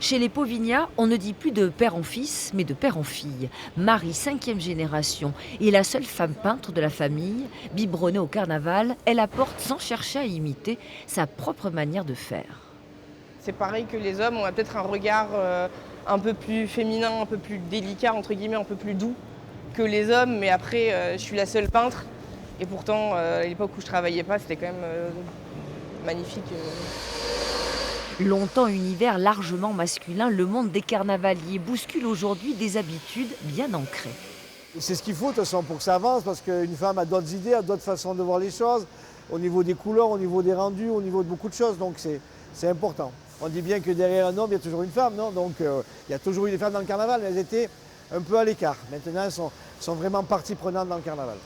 Chez les Pauvignat, on ne dit plus de père en fils, mais de père en fille. Marie, 5e génération, est la seule femme peintre de la famille. Biberonnée au carnaval, elle apporte, sans chercher à imiter, sa propre manière de faire. C'est pareil que les hommes, on a peut-être un regard un peu plus féminin, un peu plus délicat, entre guillemets, un peu plus doux que les hommes. Mais après, je suis la seule peintre. Et pourtant, à l'époque où je travaillais pas, c'était quand même magnifique. Longtemps univers largement masculin, le monde des carnavaliers bouscule aujourd'hui des habitudes bien ancrées. C'est ce qu'il faut de toute façon pour que ça avance, parce qu'une femme a d'autres idées, a d'autres façons de voir les choses, au niveau des couleurs, au niveau des rendus, au niveau de beaucoup de choses, donc c'est important. On dit bien que derrière un homme, il y a toujours une femme, non? Donc il y a toujours eu des femmes dans le carnaval, mais elles étaient un peu à l'écart. Maintenant, elles sont vraiment partie prenante dans le carnaval.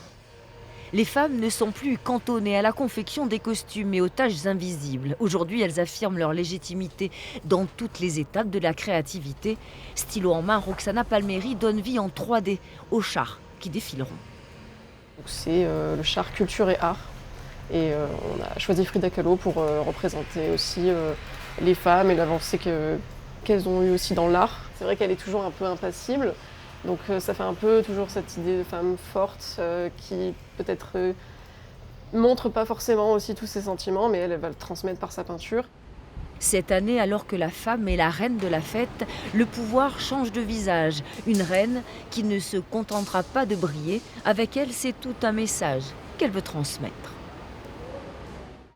Les femmes ne sont plus cantonnées à la confection des costumes et aux tâches invisibles. Aujourd'hui, elles affirment leur légitimité dans toutes les étapes de la créativité. Stylo en main, Roxana Palmeri donne vie en 3D aux chars qui défileront. C'est le char culture et art. Et on a choisi Frida Kahlo pour représenter aussi les femmes et l'avancée qu'elles ont eue aussi dans l'art. C'est vrai qu'elle est toujours un peu impassible. Donc ça fait un peu toujours cette idée de femme forte qui peut-être montre pas forcément aussi tous ses sentiments, mais elle va le transmettre par sa peinture. Cette année, alors que la femme est la reine de la fête, le pouvoir change de visage. Une reine qui ne se contentera pas de briller. Avec elle, c'est tout un message qu'elle veut transmettre.